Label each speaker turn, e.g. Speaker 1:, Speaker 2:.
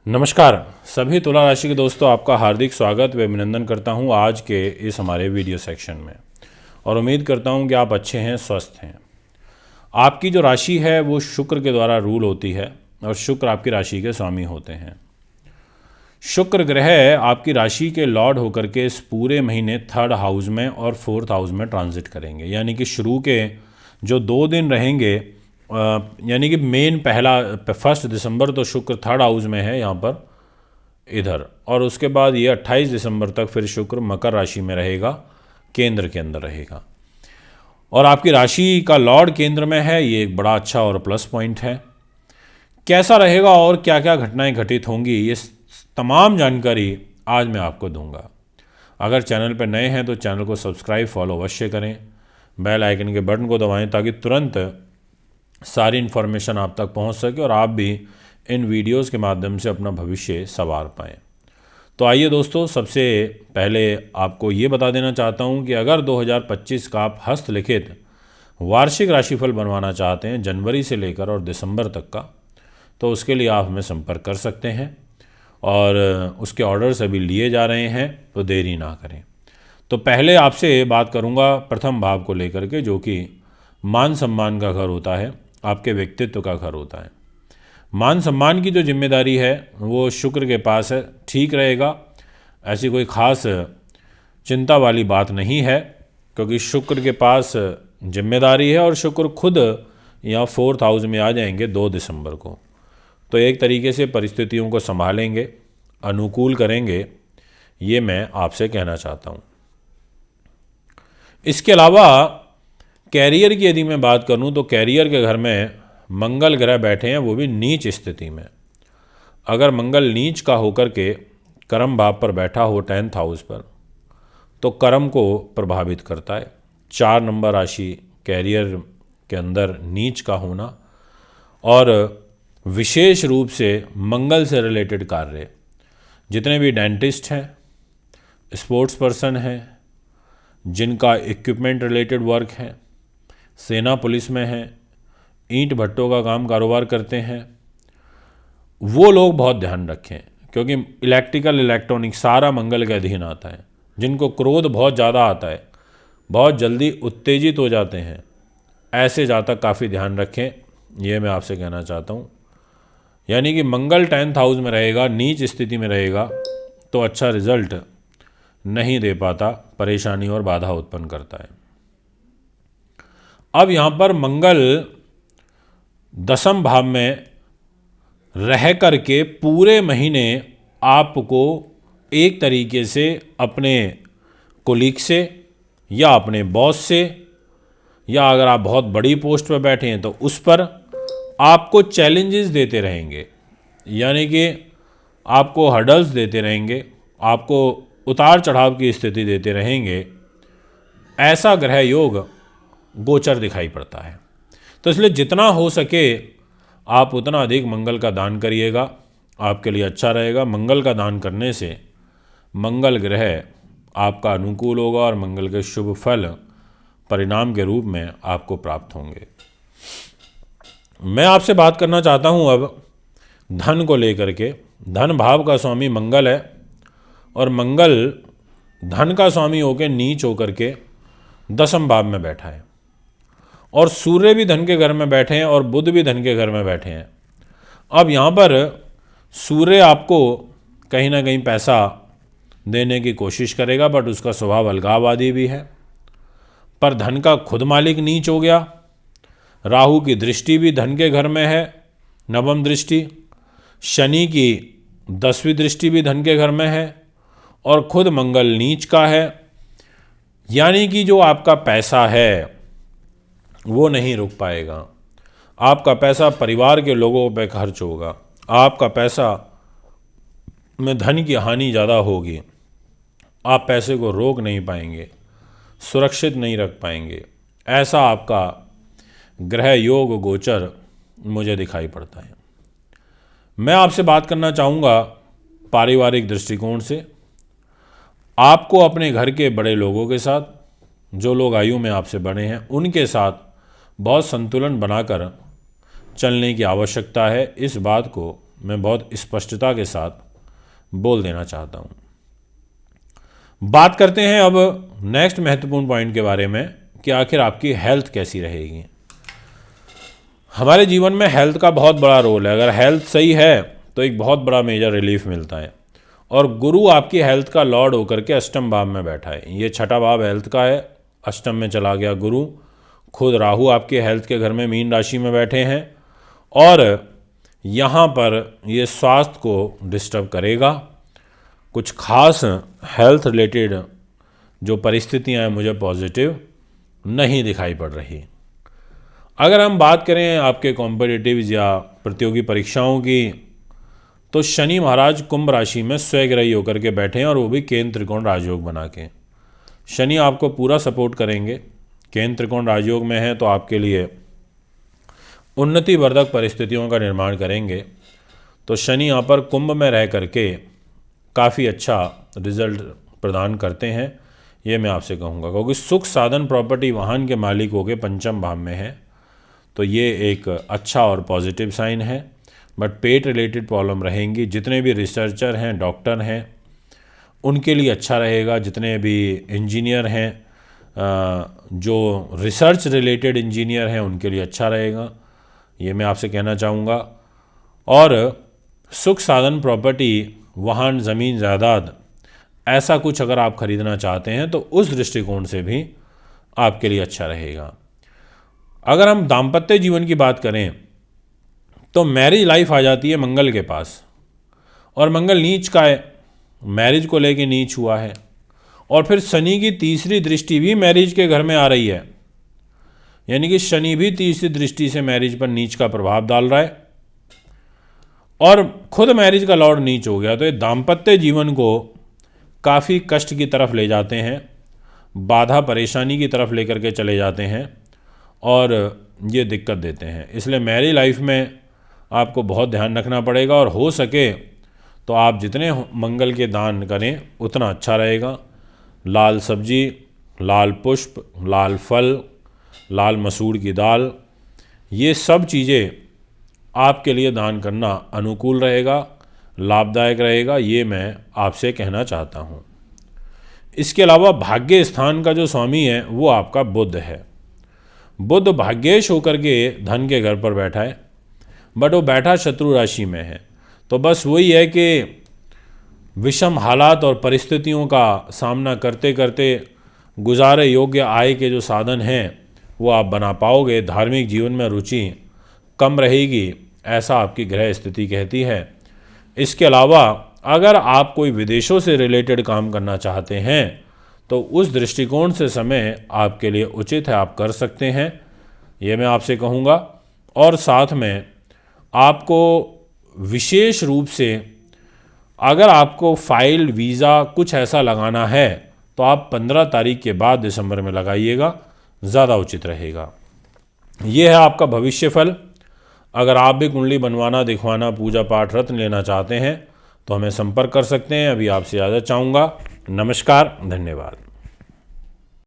Speaker 1: नमस्कार सभी तुला राशि के दोस्तों, आपका हार्दिक स्वागत व अभिनंदन करता हूं आज के इस हमारे वीडियो सेक्शन में। और उम्मीद करता हूं कि आप अच्छे हैं, स्वस्थ हैं। आपकी जो राशि है वो शुक्र के द्वारा रूल होती है और शुक्र आपकी राशि के स्वामी होते हैं। शुक्र ग्रह आपकी राशि के लॉर्ड होकर के इस पूरे महीने 3rd हाउस में और 4th हाउस में ट्रांजिट करेंगे। यानी कि शुरू के जो 2 दिन रहेंगे, यानी कि मेन पहला 1 दिसंबर तो शुक्र 3rd हाउस में है यहाँ पर इधर, और उसके बाद ये 28 दिसंबर तक फिर शुक्र मकर राशि में रहेगा, केंद्र के अंदर रहेगा। और आपकी राशि का लॉर्ड केंद्र में है, ये एक बड़ा अच्छा और प्लस पॉइंट है। कैसा रहेगा और क्या क्या घटनाएं घटित होंगी, ये तमाम जानकारी आज मैं आपको दूंगा। अगर चैनल पर नए हैं तो चैनल को सब्सक्राइब फॉलो अवश्य करें, बेल आइकन के बटन को दबाएं ताकि तुरंत सारी इन्फॉर्मेशन आप तक पहुंच सके और आप भी इन वीडियोस के माध्यम से अपना भविष्य संवार पाएँ। तो आइए दोस्तों, सबसे पहले आपको ये बता देना चाहता हूं कि अगर 2025 का आप हस्तलिखित वार्षिक राशिफल बनवाना चाहते हैं जनवरी से लेकर और दिसंबर तक का, तो उसके लिए आप हमें संपर्क कर सकते हैं और उसके ऑर्डर्स अभी लिए जा रहे हैं, तो देरी ना करें। तो पहले आपसे बात करूंगा प्रथम भाव को लेकर के, जो कि मान सम्मान का घर होता है, आपके व्यक्तित्व का घर होता है। मान सम्मान की जो जिम्मेदारी है वो शुक्र के पास है, ठीक रहेगा। ऐसी कोई ख़ास चिंता वाली बात नहीं है, क्योंकि शुक्र के पास जिम्मेदारी है और शुक्र खुद यहाँ 4th हाउस में आ जाएंगे 2 दिसंबर को। तो एक तरीके से परिस्थितियों को संभालेंगे, अनुकूल करेंगे, ये मैं आपसे कहना चाहता हूँ। इसके अलावा कैरियर की यदि मैं बात करूं तो कैरियर के घर में मंगल ग्रह बैठे हैं, वो भी नीच स्थिति में। अगर मंगल नीच का होकर के कर्म भाव पर बैठा हो 10th हाउस पर, तो कर्म को प्रभावित करता है। 4 नंबर राशि कैरियर के अंदर नीच का होना, और विशेष रूप से मंगल से रिलेटेड कार्य, जितने भी डेंटिस्ट हैं, स्पोर्ट्स पर्सन हैं, जिनका इक्विपमेंट रिलेटेड वर्क है, सेना पुलिस में हैं, ईंट भट्टों का काम कारोबार करते हैं, वो लोग बहुत ध्यान रखें, क्योंकि इलेक्ट्रिकल इलेक्ट्रॉनिक सारा मंगल के अधीन आता है। जिनको क्रोध बहुत ज़्यादा आता है, बहुत जल्दी उत्तेजित हो जाते हैं, ऐसे जातक काफ़ी ध्यान रखें, ये मैं आपसे कहना चाहता हूँ। यानी कि मंगल 10th हाउस में रहेगा, नीच स्थिति में रहेगा, तो अच्छा रिजल्ट नहीं दे पाता, परेशानी और बाधा उत्पन्न करता है। अब यहाँ पर मंगल 10th भाव में रह करके पूरे महीने आपको एक तरीके से अपने कोलीग से या अपने बॉस से, या अगर आप बहुत बड़ी पोस्ट पर बैठे हैं तो उस पर आपको चैलेंजेस देते रहेंगे। यानी कि आपको हर्डल्स देते रहेंगे, आपको उतार चढ़ाव की स्थिति देते रहेंगे। ऐसा ग्रह योग गोचर दिखाई पड़ता है। तो इसलिए जितना हो सके आप उतना अधिक मंगल का दान करिएगा, आपके लिए अच्छा रहेगा। मंगल का दान करने से मंगल ग्रह आपका अनुकूल होगा और मंगल के शुभ फल परिणाम के रूप में आपको प्राप्त होंगे। मैं आपसे बात करना चाहता हूं अब धन को लेकर के। धन भाव का स्वामी मंगल है, और मंगल धन का स्वामी होकर नीच होकर के 10th भाव में बैठा है, और सूर्य भी धन के घर में बैठे हैं और बुध भी धन के घर में बैठे हैं। अब यहाँ पर सूर्य आपको कहीं ना कहीं पैसा देने की कोशिश करेगा, बट उसका स्वभाव अलगाववादी भी है। पर धन का खुद मालिक नीच हो गया। राहु की दृष्टि भी धन के घर में है, 9वीं दृष्टि। शनि की 10वीं दृष्टि भी धन के घर में है, और खुद मंगल नीच का है। यानी कि जो आपका पैसा है वो नहीं रुक पाएगा। आपका पैसा परिवार के लोगों पे खर्च होगा, आपका पैसा में धन की हानि ज़्यादा होगी, आप पैसे को रोक नहीं पाएंगे, सुरक्षित नहीं रख पाएंगे। ऐसा आपका ग्रह योग गोचर मुझे दिखाई पड़ता है। मैं आपसे बात करना चाहूँगा पारिवारिक दृष्टिकोण से। आपको अपने घर के बड़े लोगों के साथ, जो लोग आयु में आपसे बड़े हैं, उनके साथ बहुत संतुलन बनाकर चलने की आवश्यकता है। इस बात को मैं बहुत स्पष्टता के साथ बोल देना चाहता हूँ। बात करते हैं अब नेक्स्ट महत्वपूर्ण पॉइंट के बारे में कि आखिर आपकी हेल्थ कैसी रहेगी। हमारे जीवन में हेल्थ का बहुत बड़ा रोल है। अगर हेल्थ सही है तो एक बहुत बड़ा मेजर रिलीफ मिलता है। और गुरु आपकी हेल्थ का लॉर्ड होकर के अष्टम भाव में बैठा है। ये छठा भाव हेल्थ का है, अष्टम में चला गया गुरु। खुद राहु आपके हेल्थ के घर में मीन राशि में बैठे हैं और यहाँ पर ये स्वास्थ्य को डिस्टर्ब करेगा। कुछ खास हेल्थ रिलेटेड जो परिस्थितियाँ हैं मुझे पॉजिटिव नहीं दिखाई पड़ रही। अगर हम बात करें आपके कॉम्पिटिटिव्स या प्रतियोगी परीक्षाओं की, तो शनि महाराज कुंभ राशि में स्वग्रही होकर के बैठे हैं और वो भी केंद्र त्रिकोण राजयोग बना के। शनि आपको पूरा सपोर्ट करेंगे। केंद्र त्रिकोण राजयोग में है तो आपके लिए उन्नतिवर्धक परिस्थितियों का निर्माण करेंगे। तो शनि यहाँ पर कुंभ में रह करके काफ़ी अच्छा रिजल्ट प्रदान करते हैं, ये मैं आपसे कहूँगा। क्योंकि सुख साधन प्रॉपर्टी वाहन के मालिक हो के पंचम भाव में है, तो ये एक अच्छा और पॉजिटिव साइन है। बट पेट रिलेटेड प्रॉब्लम रहेंगी। जितने भी रिसर्चर हैं, डॉक्टर हैं, उनके लिए अच्छा रहेगा। जितने भी इंजीनियर हैं, जो रिसर्च रिलेटेड इंजीनियर हैं, उनके लिए अच्छा रहेगा, ये मैं आपसे कहना चाहूँगा। और सुख साधन प्रॉपर्टी, वाहन, ज़मीन, जायदाद, ऐसा कुछ अगर आप खरीदना चाहते हैं तो उस दृष्टिकोण से भी आपके लिए अच्छा रहेगा। अगर हम दाम्पत्य जीवन की बात करें तो मैरिज लाइफ आ जाती है मंगल के पास, और मंगल नीच का है, मैरिज को लेके नीच हुआ है। और फिर शनि की तीसरी दृष्टि भी मैरिज के घर में आ रही है, यानी कि शनि भी तीसरी दृष्टि से मैरिज पर नीच का प्रभाव डाल रहा है और खुद मैरिज का लॉर्ड नीच हो गया। तो ये दाम्पत्य जीवन को काफ़ी कष्ट की तरफ ले जाते हैं, बाधा परेशानी की तरफ लेकर के चले जाते हैं और ये दिक्कत देते हैं। इसलिए मैरिज लाइफ में आपको बहुत ध्यान रखना पड़ेगा और हो सके तो आप जितने मंगल के दान करें उतना अच्छा रहेगा। लाल सब्जी, लाल पुष्प, लाल फल, लाल मसूर की दाल, ये सब चीज़ें आपके लिए दान करना अनुकूल रहेगा, लाभदायक रहेगा, ये मैं आपसे कहना चाहता हूँ। इसके अलावा भाग्य स्थान का जो स्वामी है वो आपका बुध है। बुध भाग्येश होकर के धन के घर पर बैठा है, बट वो बैठा शत्रु राशि में है। तो बस वही है कि विषम हालात और परिस्थितियों का सामना करते करते गुजारे योग्य आय के जो साधन हैं वो आप बना पाओगे। धार्मिक जीवन में रुचि कम रहेगी, ऐसा आपकी ग्रह स्थिति कहती है। इसके अलावा अगर आप कोई विदेशों से रिलेटेड काम करना चाहते हैं तो उस दृष्टिकोण से समय आपके लिए उचित है, आप कर सकते हैं, ये मैं आपसे कहूँगा। और साथ में आपको विशेष रूप से अगर आपको फाइल, वीज़ा कुछ ऐसा लगाना है तो आप 15 तारीख के बाद दिसंबर में लगाइएगा, ज़्यादा उचित रहेगा। ये है आपका भविष्य फल। अगर आप भी कुंडली बनवाना, दिखवाना, पूजा पाठ, रत्न लेना चाहते हैं तो हमें संपर्क कर सकते हैं। अभी आपसे इजाज़त चाहूँगा। नमस्कार, धन्यवाद।